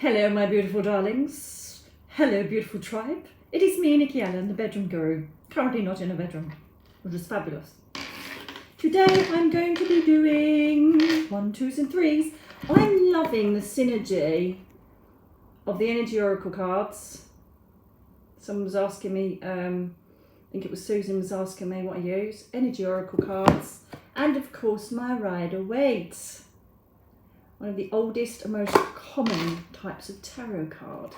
Hello, my beautiful darlings. Hello, beautiful tribe. It is me, Nikki Allen, the bedroom guru. Currently not in a bedroom, which is fabulous. Today I'm going to be doing 1, 2s and 3s. I'm loving the synergy of the energy oracle cards. Someone was asking me, I think it was Susan was asking me what I use. Energy oracle cards. And of course my rider Waite. One of the oldest and most common types of tarot card.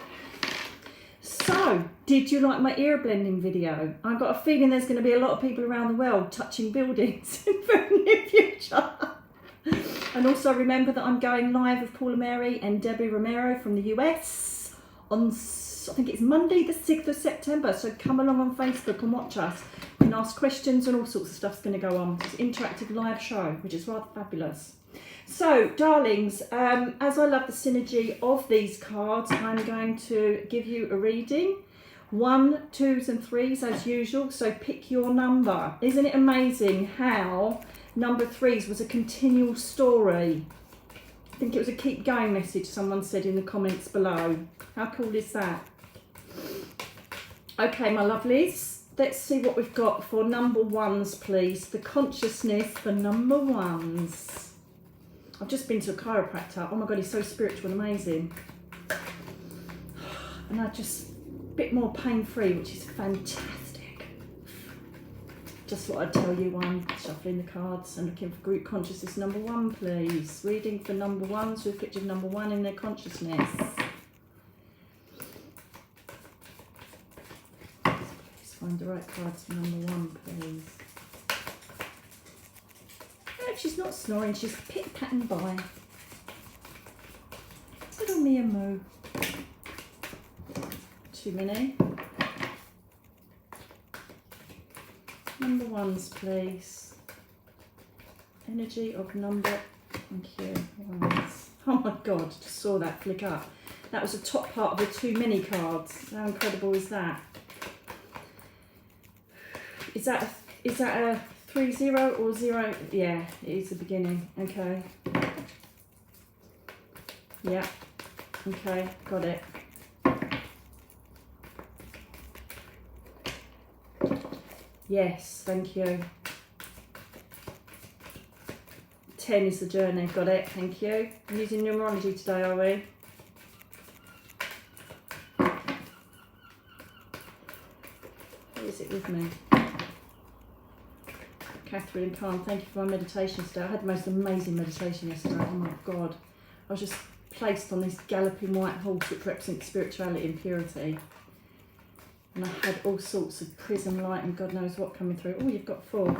So, did you like my ear blending video? I've got a feeling there's going to be a lot of people around the world touching buildings in the very near future. And also remember that I'm going live with Paula Mary and Debbie Romero from the US on, I think it's Monday the 6th of September. So come along on Facebook and watch us. You can ask questions and all sorts of stuff's going to go on. It's an interactive live show, which is rather fabulous. So, darlings, as I love the synergy of these cards, I'm going to give you a reading. 1, 2s and 3s as usual, so pick your number. Isn't it amazing how number 3s was a continual story? I think it was a keep going message someone said in the comments below. How cool is that? Okay, my lovelies, let's see what we've got for number 1s, please. The consciousness for number 1s. I've just been to a chiropractor. Oh my God, he's so spiritual and amazing. And I just, a bit more pain-free, which is fantastic. Just what I'd tell you while I'm shuffling the cards and looking for group consciousness number 1, please. Reading for number 1s with a picture of number 1 in their consciousness. Please find the right cards for number 1, please. If she's not snoring, she's pit-patting by. Little me and Moo. Too many. Number 1s, please. Energy of number, thank you, 1s. Oh my God, just saw that flick up. That was the top part of the too many cards. How incredible is that? Is that a 3-0 or 0? Yeah, it is the beginning. Okay. Yeah. Okay, got it. Yes, thank you. 10 is the journey. Got it. Thank you. We're using numerology today, are we? Who is it with me? Catherine and Khan, thank you for my meditation today. I had the most amazing meditation yesterday. Oh my God. I was just placed on this galloping white horse which represents spirituality and purity. And I had all sorts of prism light and God knows what coming through. Oh, you've got 4.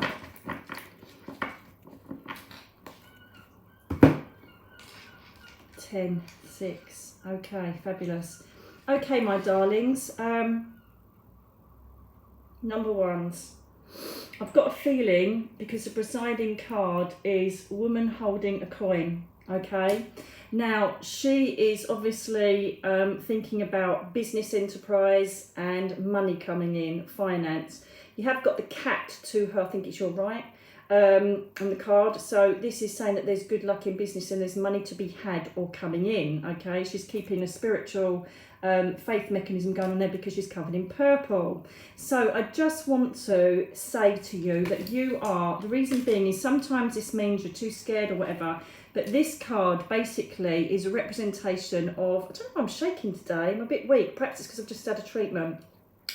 10, 6. Okay, fabulous. Okay, my darlings. Number 1s. I've got a feeling, because the presiding card is woman holding a coin, okay? Now, she is obviously thinking about business enterprise and money coming in, finance. You have got the cat to her, I think it's your right, on the card. So this is saying that there's good luck in business and there's money to be had or coming in, okay? She's keeping a spiritual faith mechanism going on there because she's covered in purple. So I just want to say to you that you are, the reason being is sometimes this means you're too scared or whatever, but this card basically is a representation of, I don't know if I'm shaking today, I'm a bit weak, perhaps it's because I've just had a treatment.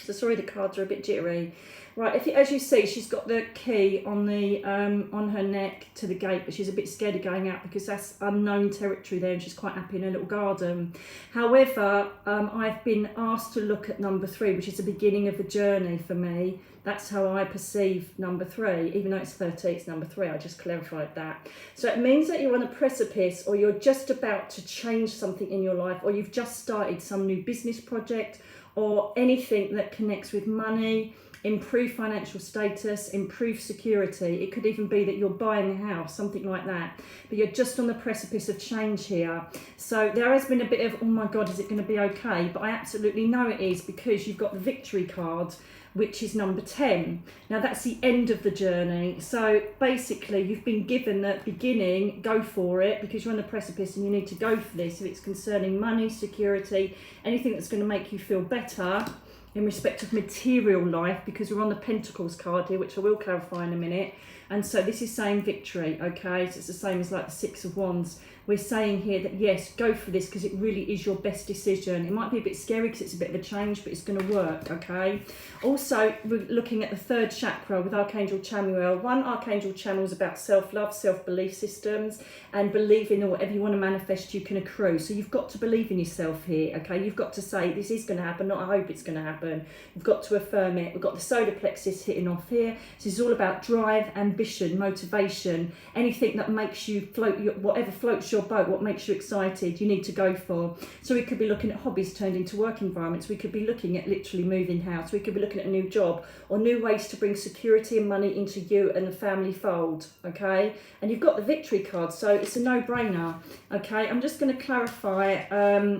So sorry the cards are a bit jittery. Right, as you see, she's got the key on the on her neck to the gate, but she's a bit scared of going out because that's unknown territory there and she's quite happy in her little garden. However, I've been asked to look at number 3, which is the beginning of the journey for me. That's how I perceive number 3, even though it's 30, it's number 3. I just clarified that. So it means that you're on a precipice or you're just about to change something in your life or you've just started some new business project or anything that connects with money. improve financial status, improve security. It could even be that you're buying a house, something like that. But you're just on the precipice of change here. So there has been a bit of, oh my God, is it going to be okay? But I absolutely know it is, because you've got the victory card, which is number 10. Now that's the end of the journey. So basically you've been given that beginning, go for it, because you're on the precipice and you need to go for this. If it's concerning money, security, anything that's going to make you feel better in respect of material life, because we're on the Pentacles card here, which I will clarify in a minute. And so this is saying victory, okay? So it's the same as like the Six of Wands. We're saying here that yes, go for this, because it really is your best decision. It might be a bit scary because it's a bit of a change, but it's going to work, okay? Also, we're looking at the third chakra with Archangel Chamuel. One, Archangel Chamuel is about self-love, self-belief systems, and believing that whatever you want to manifest, you can accrue. So you've got to believe in yourself here, okay? You've got to say, this is going to happen, not I hope it's going to happen. You've got to affirm it. We've got the solar plexus hitting off here. This is all about drive, ambition, motivation, anything that makes you float, whatever floats your boat, what makes you excited, you need to go for. So we could be looking at hobbies turned into work environments. We could be looking at literally moving house. We could be looking at a new job or new ways to bring security and money into you and the family fold, okay? And you've got the victory card, so it's a no-brainer, okay? I'm just going to clarify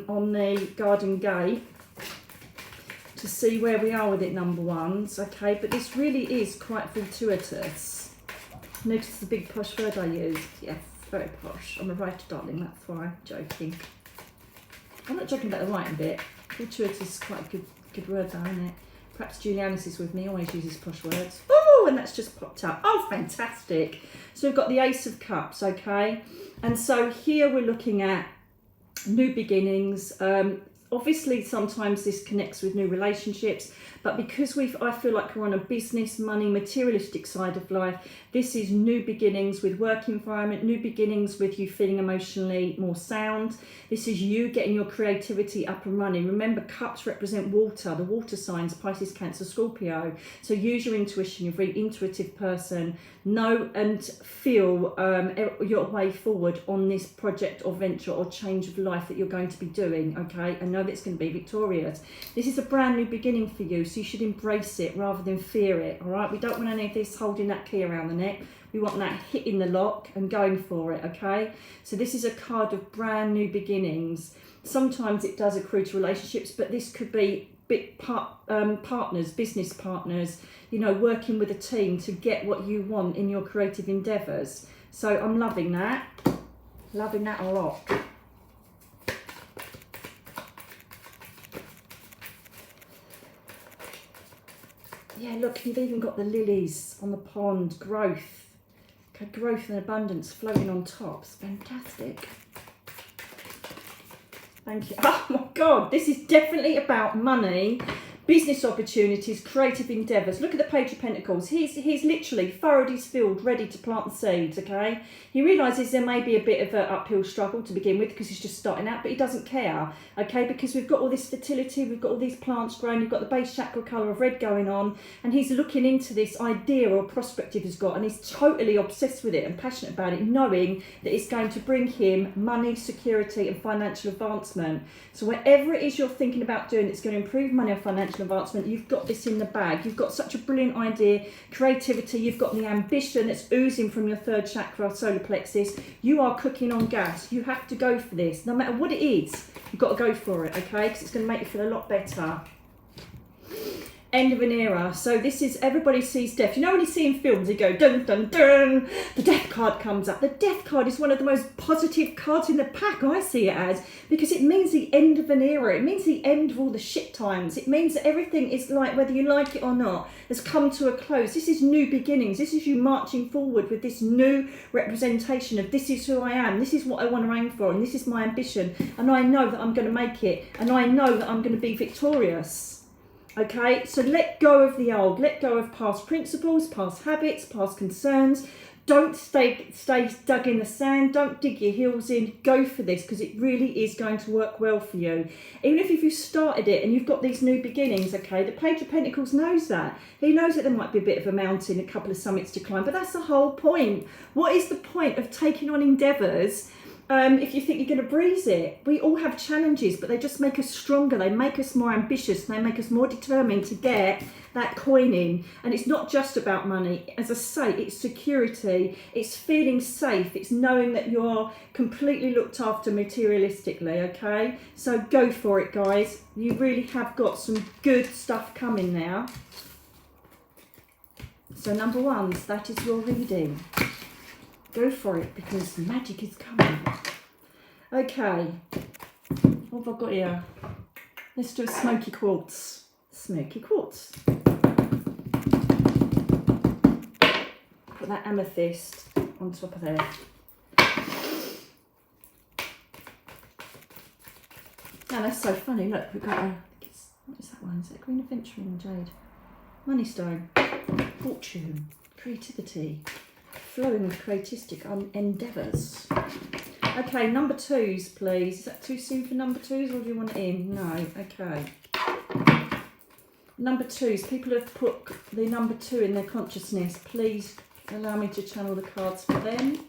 on the Garden Gate to see where we are with it, number ones, okay? But this really is quite fortuitous. Notice the big posh word I used. Yes, very posh. I'm a writer, darling, that's why. I'm joking. I'm not joking about the writing bit. Fortuitous is quite a good word though, isn't it? Perhaps Julianus is with me, always uses posh words. Oh, and that's just popped up. Oh, fantastic. So we've got the Ace of Cups, okay? And so here we're looking at new beginnings. Obviously, sometimes this connects with new relationships, but because I feel like we're on a business, money, materialistic side of life, this is new beginnings with work environment, new beginnings with you feeling emotionally more sound. This is you getting your creativity up and running. Remember, cups represent water, the water signs, Pisces, Cancer, Scorpio. So use your intuition, you're a very intuitive person. Know and feel your way forward on this project or venture or change of life that you're going to be doing, okay? And know that it's going to be victorious. This is a brand new beginning for you, so you should embrace it rather than fear it, all right? We don't want any of this holding that key around the neck. We want that hitting the lock and going for it, okay? So this is a card of brand new beginnings. Sometimes it does accrue to relationships, but this could be partners, business partners, you know, working with a team to get what you want in your creative endeavours. So I'm loving that a lot. Yeah, look, you've even got the lilies on the pond, growth and abundance floating on top. It's fantastic. Thank you. Oh my God, this is definitely about money, business opportunities, creative endeavours. Look at the Page of Pentacles. He's literally furrowed his field, ready to plant the seeds, okay? He realises there may be a bit of an uphill struggle to begin with because he's just starting out, but he doesn't care, okay? Because we've got all this fertility, we've got all these plants growing, you've got the base chakra colour of red going on, and he's looking into this idea or prospect he's got, and he's totally obsessed with it and passionate about it, knowing that it's going to bring him money, security and financial advancement. So whatever it is you're thinking about doing that's going to improve money or financial advancement, you've got this in the bag. You've got such a brilliant idea, creativity, you've got the ambition that's oozing from your third chakra, solar plexus. You are cooking on gas. You have to go for this. No matter what it is, you've got to go for it, okay? Because it's going to make you feel a lot better. End of an era. So this is, everybody sees death. You know when you see in films, they go dun dun dun, the death card comes up. The death card is one of the most positive cards in the pack, I see it as, because it means the end of an era. It means the end of all the shit times. It means that everything is like, whether you like it or not, has come to a close. This is new beginnings. This is you marching forward with this new representation of this is who I am, this is what I want to aim for, and this is my ambition, and I know that I'm going to make it, and I know that I'm going to be victorious. Okay, so let go of the old, let go of past principles, past habits, past concerns. Don't stay dug in the sand, don't dig your heels in, go for this because it really is going to work well for you. Even if you started it and you've got these new beginnings, okay, the Page of Pentacles knows that. He knows that there might be a bit of a mountain, a couple of summits to climb, but that's the whole point. What is the point of taking on endeavours If you think you're going to breeze it, we all have challenges, but they just make us stronger. They make us more ambitious. They make us more determined to get that coin in. And it's not just about money. As I say, it's security. It's feeling safe. It's knowing that you're completely looked after materialistically, okay? So go for it, guys. You really have got some good stuff coming now. So number one, that is your reading. Go for it, because magic is coming. Okay, what have I got here? Let's do a smoky quartz. Smoky quartz. Put that amethyst on top of there. Now that's so funny. Look, we've got a, what is that one? Is that green adventure and jade? Money stone. Fortune. Creativity. Flowing with creatistic endeavours. Okay, number twos, please. Is that too soon for number twos, or do you want it in? No, okay. Number twos, people have put the number two in their consciousness. Please allow me to channel the cards for them.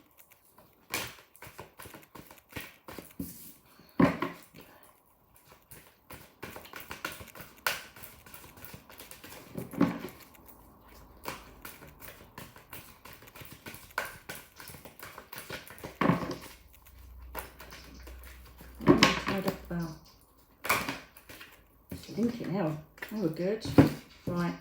Thinking hell, they were good. Right.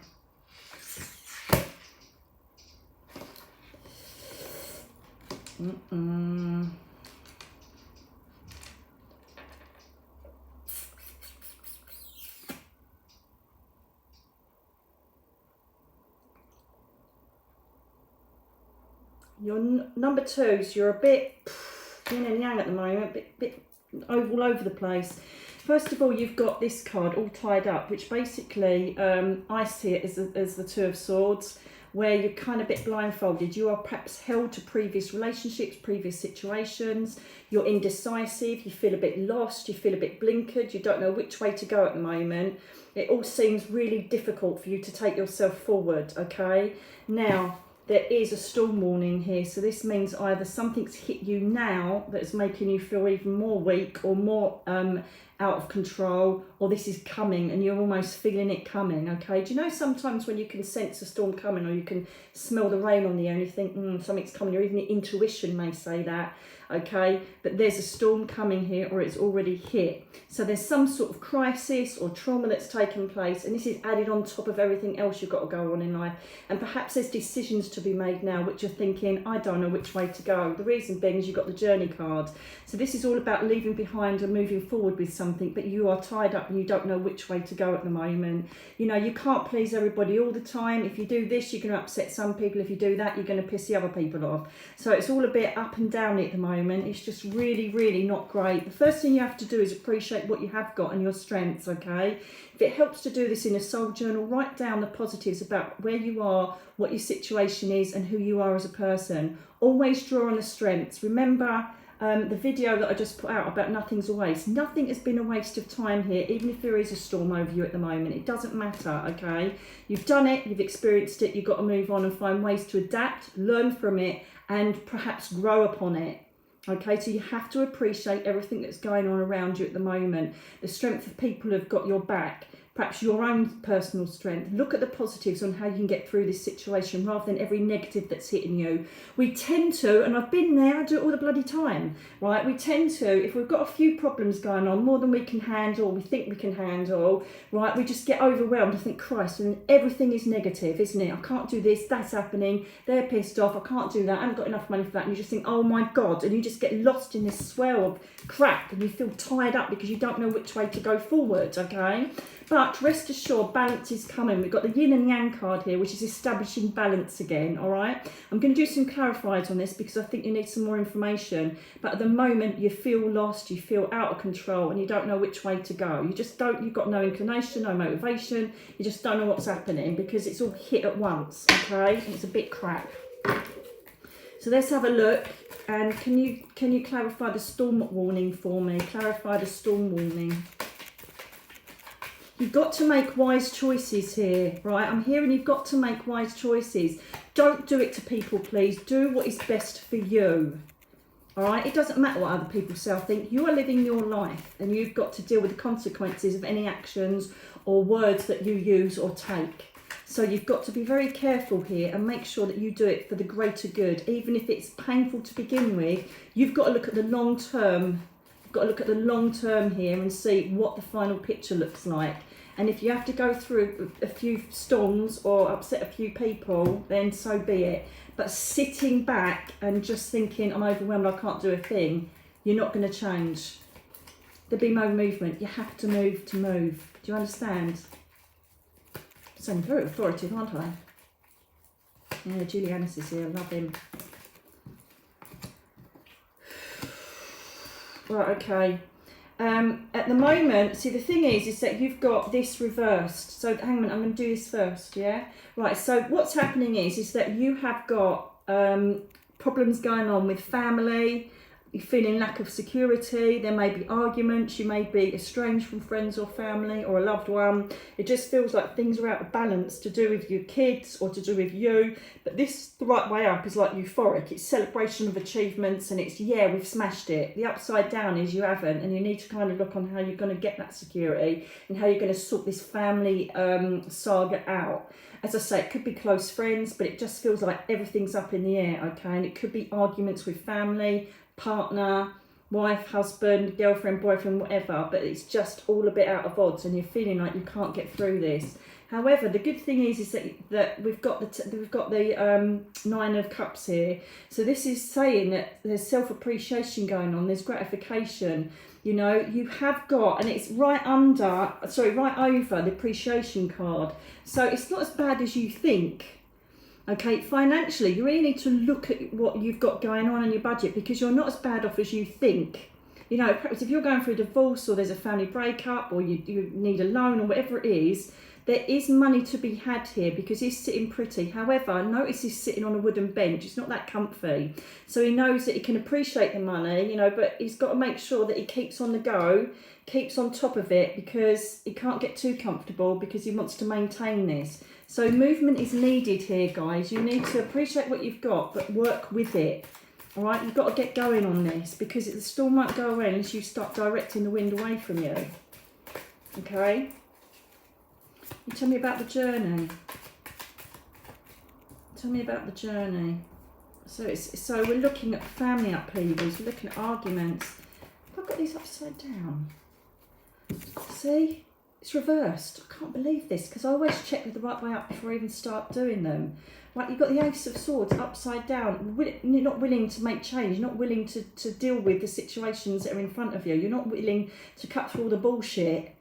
Your number twos, you're a bit yin and yang at the moment, bit all over the place. First of all, you've got this card all tied up, which basically, I see it as the Two of Swords, where you're kind of a bit blindfolded. You are perhaps held to previous relationships, previous situations. You're indecisive, you feel a bit lost, you feel a bit blinkered, you don't know which way to go at the moment. It all seems really difficult for you to take yourself forward, okay? Now, there is a storm warning here, so this means either something's hit you now that is making you feel even more weak or more out of control, or this is coming and you're almost feeling it coming, okay? Do you know sometimes when you can sense a storm coming, or you can smell the rain on the air and you think something's coming, or even your intuition may say that, okay? But there's a storm coming here, or it's already hit. So there's some sort of crisis or trauma that's taken place, and this is added on top of everything else you've got to go on in life. And perhaps there's decisions to be made now which you're thinking, I don't know which way to go. The reason being is you've got the journey card. So this is all about leaving behind and moving forward with something, but you are tied up and you don't know which way to go at the moment. You know, you can't please everybody all the time. If you do this, you're going to upset some people. If you do that, you're going to piss the other people off. So it's all a bit up and down at the moment. It's just really, really not great. The first thing you have to do is appreciate what you have got and your strengths, okay? If it helps to do this in a soul journal, write down the positives about where you are, what your situation is, and who you are as a person. Always draw on the strengths. Remember the video that I just put out about nothing's a waste. Nothing has been a waste of time here, even if there is a storm over you at the moment. It doesn't matter, okay? You've done it, you've experienced it, you've got to move on and find ways to adapt, learn from it, and perhaps grow upon it. Okay, so you have to appreciate everything that's going on around you at the moment. The strength of people who've got your back, perhaps your own personal strength. Look at the positives on how you can get through this situation rather than every negative that's hitting you. We tend to, and I've been there, I do it all the bloody time, right? We tend to, if we've got a few problems going on, more than we can handle, we think we can handle, right? We just get overwhelmed and think, Christ, and everything is negative, isn't it? I can't do this, that's happening, they're pissed off, I can't do that, I haven't got enough money for that. And you just think, oh my God, and you just get lost in this swell of crap and you feel tied up because you don't know which way to go forward, okay? But rest assured, balance is coming. We've got the yin and yang card here, which is establishing balance again, all right? I'm going to do some clarifiers on this because I think you need some more information. But at the moment, you feel lost, you feel out of control, and you don't know which way to go. You just don't, you've got no inclination, no motivation. You just don't know what's happening because it's all hit at once, okay? And it's a bit crap. So let's have a look. And can you clarify the storm warning for me? Clarify the storm warning. You've got to make wise choices here, right? I'm hearing you've got to make wise choices. Don't do it to people, please. Do what is best for you. All right, it doesn't matter what other people say. I think you are living your life and you've got to deal with the consequences of any actions or words that you use or take. So you've got to be very careful here and make sure that you do it for the greater good. Even if it's painful to begin with, you've got to look at the long term. You've got to look at the long term here and see what the final picture looks like. And if you have to go through a few storms or upset a few people, then so be it. But sitting back and just thinking, I'm overwhelmed, I can't do a thing, you're not going to change. There'll be no movement. You have to move to move. Do you understand? So I'm very authoritative, aren't I? Yeah, Julianus is here. I love him. Right, okay. At the moment, see the thing is that you've got this reversed. So hang on, I'm going to do this first, yeah? Right, so what's happening is that you have got problems going on with family. You're feeling lack of security. There may be arguments. You may be estranged from friends or family or a loved one. It just feels like things are out of balance to do with your kids or to do with you. But this, the right way up, is like euphoric. It's celebration of achievements and it's, yeah, we've smashed it. The upside down is you haven't, and you need to kind of look on how you're going to get that security and how you're going to sort this family saga out. As I say, it could be close friends, but it just feels like everything's up in the air, okay? And it could be arguments with family, partner, wife, husband, girlfriend, boyfriend, whatever, but it's just all a bit out of odds and you're feeling like you can't get through this. However, the good thing is that we've got the 9 of Cups here. So this is saying that there's self-appreciation going on, there's gratification. You know, you have got, and it's right over the appreciation card. So it's not as bad as you think. Okay, financially, you really need to look at what you've got going on in your budget because you're not as bad off as you think. You know, perhaps if you're going through a divorce or there's a family breakup or you need a loan or whatever it is, there is money to be had here because he's sitting pretty. However, notice he's sitting on a wooden bench. It's not that comfy. So he knows that he can appreciate the money, you know, but he's got to make sure that he keeps on the go, keeps on top of it because he can't get too comfortable because he wants to maintain this. So movement is needed here, guys. You need to appreciate what you've got, but work with it. All right, you've got to get going on this because the storm might go away unless you start directing the wind away from you. Okay? You tell me about the journey. Tell me about the journey. So we're looking at family upheavals. We're looking at arguments. I've got these upside down. See? It's reversed. I can't believe this because I always check with the right way up before I even start doing them. Like you've got the Ace of Swords upside down. You're not willing to make change. You're not willing to deal with the situations that are in front of you. You're not willing to cut through all the bullshit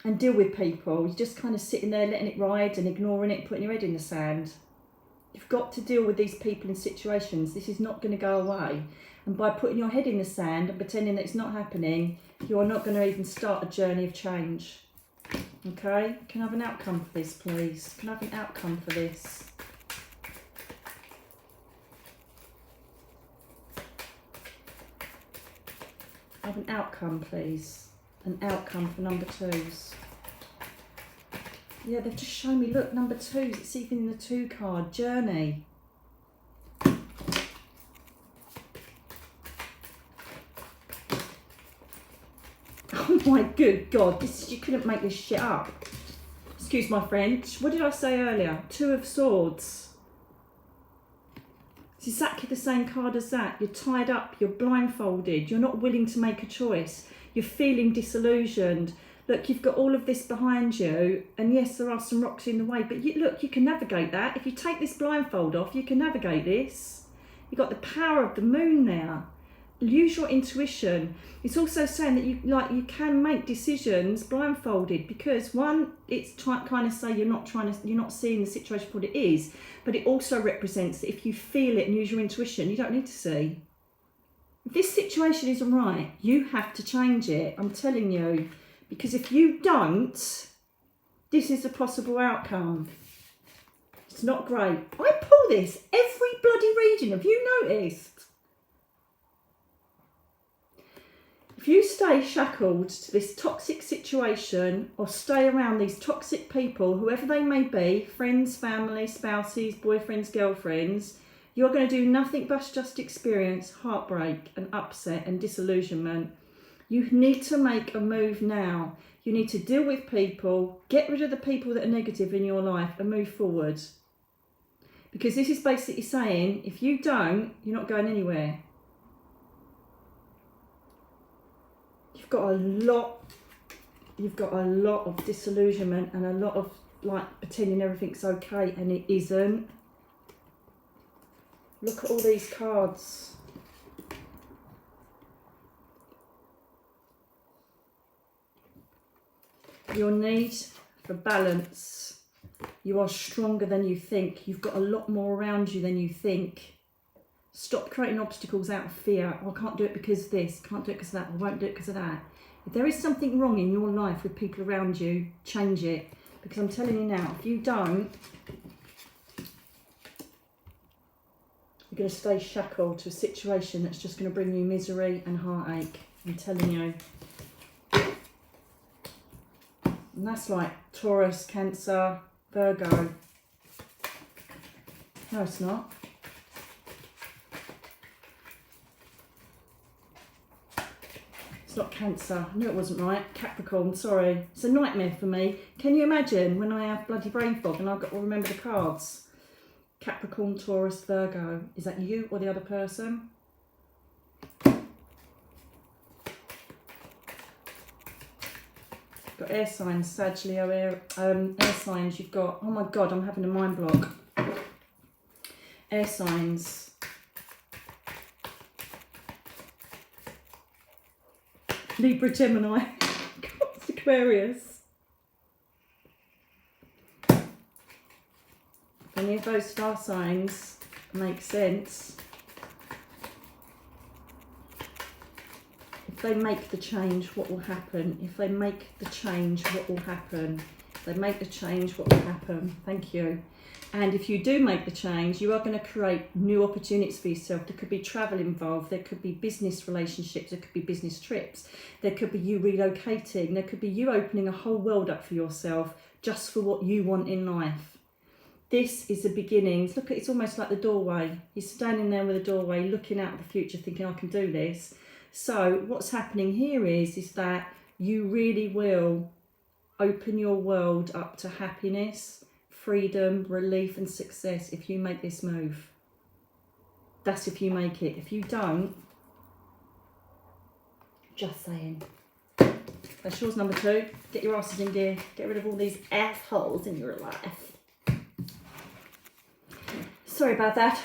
and deal with people. You're just kind of sitting there letting it ride and ignoring it, putting your head in the sand. You've got to deal with these people and situations. This is not going to go away. And by putting your head in the sand and pretending that it's not happening, you're not going to even start a journey of change. Okay, can I have an outcome for this, please? Can I have an outcome for this? I have an outcome, please. An outcome for number 2s. Yeah, they've just shown me, look, number 2s. It's even in the 2 card, journey. Oh my good God, you couldn't make this shit up. Excuse my French. What did I say earlier? 2 of Swords. It's exactly the same card as that. You're tied up, you're blindfolded, you're not willing to make a choice. You're feeling disillusioned. Look, you've got all of this behind you, and yes, there are some rocks in the way, but look, you can navigate that. If you take this blindfold off, you can navigate this. You've got the power of the moon there. Use your intuition. It's also saying that you can make decisions blindfolded because one, it's kind of say you're not seeing the situation for what it is, but it also represents that if you feel it and use your intuition, you don't need to see. If this situation isn't right, you have to change it. I'm telling you, because if you don't, this is a possible outcome. It's not great. I pull this every bloody reading. Have you noticed? If you stay shackled to this toxic situation or stay around these toxic people, whoever they may be, friends, family, spouses, boyfriends, girlfriends, You're going to do nothing but just experience heartbreak and upset and disillusionment. You need to make a move now. You need to deal with people, get rid of the people that are negative in your life and move forward. Because this is basically saying, if you don't, you're not going anywhere. You've got a lot of disillusionment and a lot of like pretending everything's okay and it isn't. Look at all these cards. Your need for balance. You are stronger than you think. You've got a lot more around you than you think. Stop creating obstacles out of fear. Oh, I can't do it because of this, can't do it because of that, I won't do it because of that. If there is something wrong in your life with people around you, change it. Because I'm telling you now, if you don't, you're going to stay shackled to a situation that's just going to bring you misery and heartache. I'm telling you. And that's like Taurus, Cancer, Virgo. No, it's not. It's not Cancer. I knew it wasn't right. Capricorn, sorry. It's a nightmare for me. Can you imagine when I have bloody brain fog and I've got to remember the cards? Capricorn, Taurus, Virgo. Is that you or the other person? Got air signs, Sag, Leo, air signs. You've got, oh my God, I'm having a mind block. Air signs. Libra, Gemini, Aquarius. Any of those star signs make sense. If they make the change, what will happen? If they make the change, what will happen? If they make the change, what will happen? Thank you. And if you do make the change, you are going to create new opportunities for yourself. There could be travel involved. There could be business relationships. There could be business trips. There could be you relocating. There could be you opening a whole world up for yourself just for what you want in life. This is the beginnings. Look, it's almost like the doorway. He's standing there with a doorway, looking out at the future, thinking, I can do this. So what's happening here is that you really will open your world up to happiness, freedom, relief and success if you make this move. That's if you make it. If you don't, just saying. That's yours, number 2. Get your asses in gear. Get rid of all these assholes in your life. Sorry about that.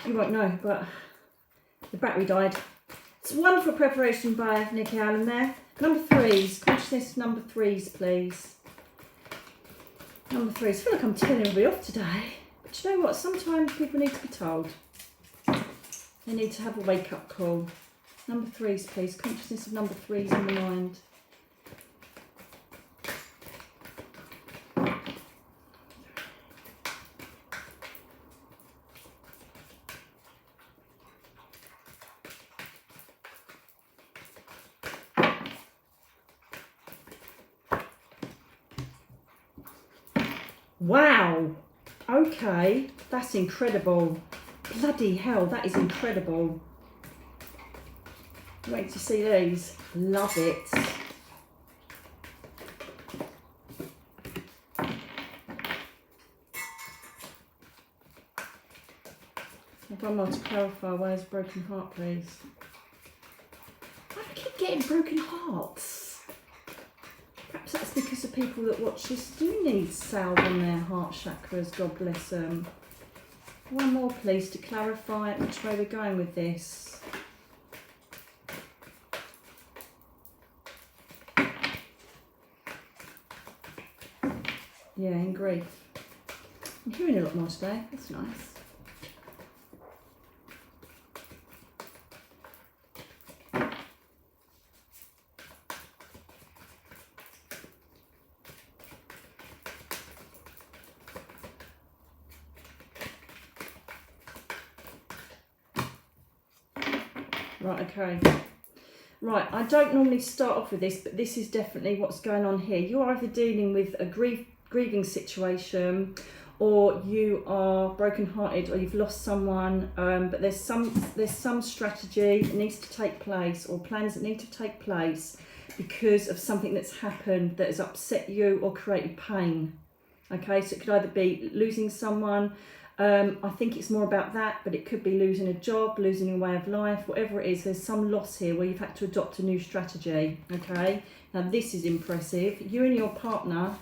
You won't know, but the battery died. It's wonderful preparation by Nikki Allen there. Number 3s. Consciousness number 3s, please. Number 3s. I feel like I'm telling everybody off today. But you know what? Sometimes people need to be told. They need to have a wake-up call. Number 3s, please. Consciousness of number 3s in the mind. Wow, okay, that's incredible. Bloody hell, that is incredible. Wait to see these. Love it. I've one more to clarify. Where's broken heart, please? Why do I keep getting broken hearts? Perhaps that's because the people that watch this do need salve on their heart chakras, God bless them. One more please to clarify which way we're going with this. Yeah, in grief. I'm hearing a lot more today, that's nice. Right, okay. Right, I don't normally start off with this, but this is definitely what's going on here. You're either dealing with a grieving situation, or you are brokenhearted, or you've lost someone, but there's some strategy that needs to take place, or plans that need to take place because of something that's happened that has upset you or created pain. Okay, so it could either be losing someone, I think it's more about that, but it could be losing a job, losing a way of life, whatever it is. There's some loss here where you've had to adopt a new strategy. Okay, now this is impressive. You and your partner,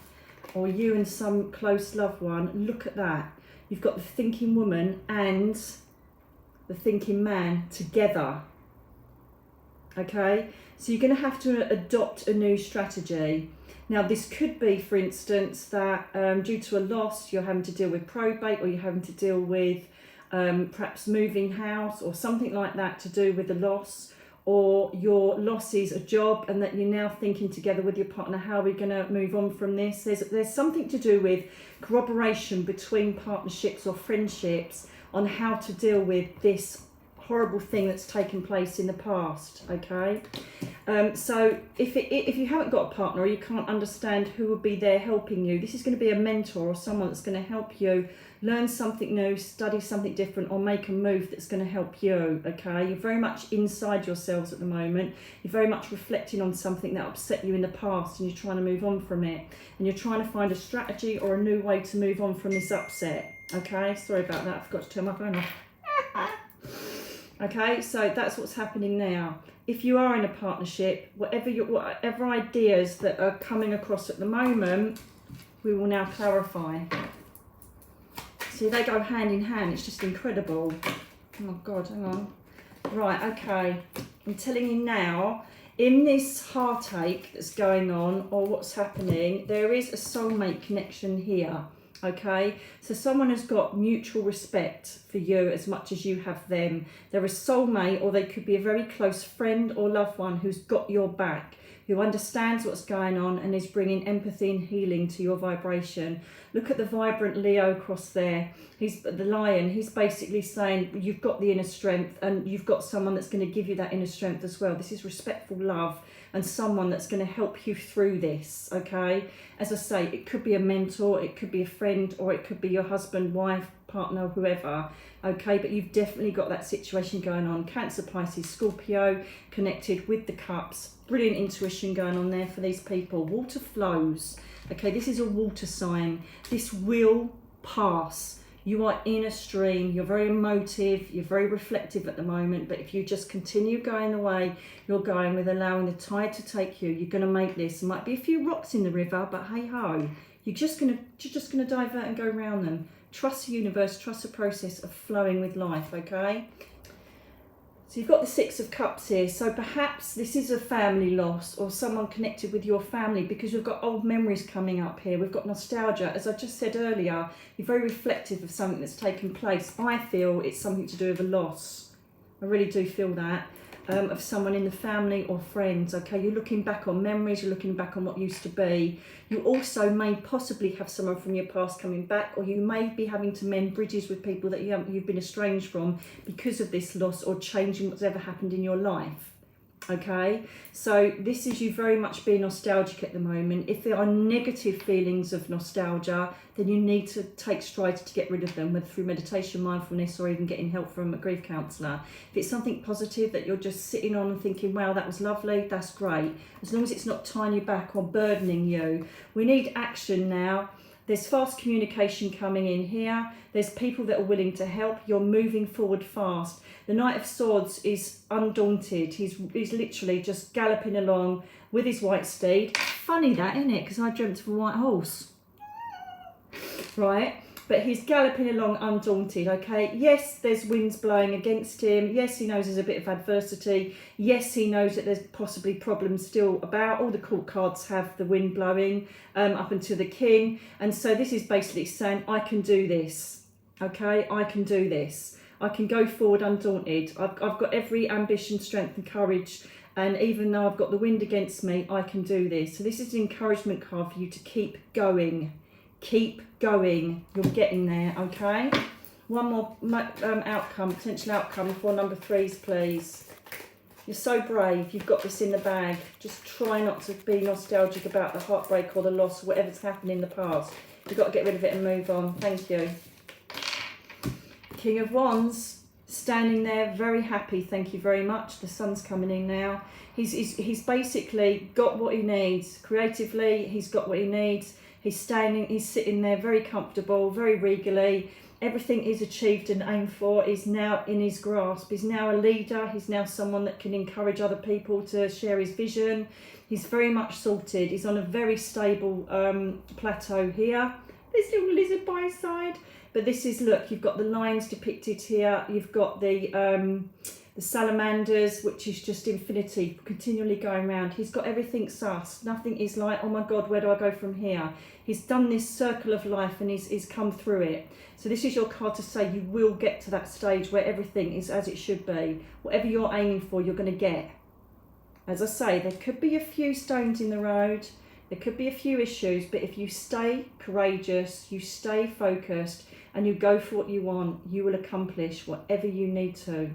or you and some close loved one, look at that. You've got the thinking woman and the thinking man together. Okay, so you're going to have to adopt a new strategy. Now this could be, for instance, that due to a loss you're having to deal with probate, or you're having to deal with perhaps moving house or something like that to do with the loss, or your loss is a job and that you're now thinking together with your partner, how are we going to move on from this? There's something to do with corroboration between partnerships or friendships on how to deal with this horrible thing that's taken place in the past. Okay, so if you haven't got a partner, or you can't understand who will be there helping you, this is going to be a mentor or someone that's going to help you learn something new, study something different, or make a move that's going to help you. Okay, you're very much inside yourselves at the moment. You're very much reflecting on something that upset you in the past, and you're trying to move on from it, and you're trying to find a strategy or a new way to move on from this upset. Okay, sorry about that, I forgot to turn my phone off. Okay, so that's what's happening now. If you are in a partnership, whatever ideas that are coming across at the moment, we will now clarify. See, they go hand in hand. It's just incredible. Oh my God, hang on. Right, okay. I'm telling you now, in this heartache that's going on, or what's happening, there is a soulmate connection here. Okay, so someone has got mutual respect for you as much as you have them. They're a soulmate, or they could be a very close friend or loved one who's got your back, who understands what's going on and is bringing empathy and healing to your vibration. Look at the vibrant Leo across there. He's the lion. He's basically saying you've got the inner strength, and you've got someone that's going to give you that inner strength as well. This is respectful love, and someone that's going to help you through this. Okay, as I say, it could be a mentor, it could be a friend, or it could be your husband, wife, partner, whoever. Okay, but you've definitely got that situation going on. Cancer, Pisces, Scorpio, connected with the cups. Brilliant intuition going on there for these people. Water flows. Okay, this is a water sign. This will pass. You are in a stream, you're very emotive, you're very reflective at the moment, but if you just continue going the way you're going, with allowing the tide to take you, you're going to make this. There might be a few rocks in the river, but hey ho, you're just going to divert and go around them. Trust the universe, trust the process of flowing with life. Okay, so you've got the Six of Cups here, so perhaps this is a family loss, or someone connected with your family, because we've got old memories coming up here. We've got nostalgia. As I just said earlier, you're very reflective of something that's taken place. I feel it's something to do with a loss. I really do feel that, of someone in the family or friends. Okay, you're looking back on memories, you're looking back on what used to be. You also may possibly have someone from your past coming back, or you may be having to mend bridges with people that you've been estranged from because of this loss, or changing what's ever happened in your life. Okay, so this is you very much being nostalgic at the moment. If there are negative feelings of nostalgia, then you need to take strides to get rid of them, whether through meditation, mindfulness, or even getting help from a grief counsellor. If it's something positive that you're just sitting on and thinking, wow, that was lovely, that's great. As long as it's not tying you back or burdening you. We need action now. There's fast communication coming in here. There's people that are willing to help. You're moving forward fast. The Knight of Swords is undaunted. He's literally just galloping along with his white steed. Funny that, isn't it? Because I dreamt of a white horse. Right? But he's galloping along undaunted, okay? Yes, there's winds blowing against him. Yes, he knows there's a bit of adversity. Yes, he knows that there's possibly problems still about. All the court cards have the wind blowing up into the king. And so this is basically saying, I can do this, okay? I can do this. I can go forward undaunted. I've got every ambition, strength and courage. And even though I've got the wind against me, I can do this. So this is an encouragement card for you to keep going. Keep going. You're getting there, okay? One more outcome, potential outcome for number threes, please. You're so brave. You've got this in the bag. Just try not to be nostalgic about the heartbreak or the loss or whatever's happened in the past. You've got to get rid of it and move on. Thank you. King of Wands, standing there very happy. Thank you very much. The sun's coming in now. He's basically got what he needs. Creatively, he's got what he needs. He's sitting there very comfortable, very regally. Everything he's achieved and aimed for is now in his grasp. He's now a leader. He's now someone that can encourage other people to share his vision. He's very much sorted. He's on a very stable plateau here. There's a little lizard by his side. But this is, look, you've got the lines depicted here. You've got the salamanders, which is just infinity, continually going round. He's got everything sussed. Nothing is like, oh my God, where do I go from here? He's done this circle of life and he's come through it. So this is your card to say you will get to that stage where everything is as it should be. Whatever you're aiming for, you're going to get. As I say, there could be a few stones in the road. There could be a few issues, but if you stay courageous, you stay focused, and you go for what you want, you will accomplish whatever you need to.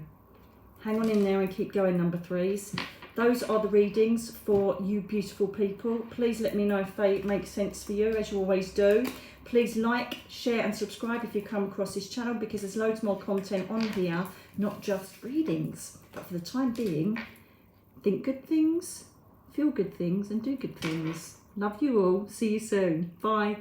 Hang on in there and keep going, number threes. Those are the readings for you beautiful people. Please let me know if they make sense for you, as you always do. Please like, share and subscribe if you come across this channel, because there's loads more content on here, not just readings. But for the time being, think good things, feel good things and do good things. Love you all. See you soon. Bye.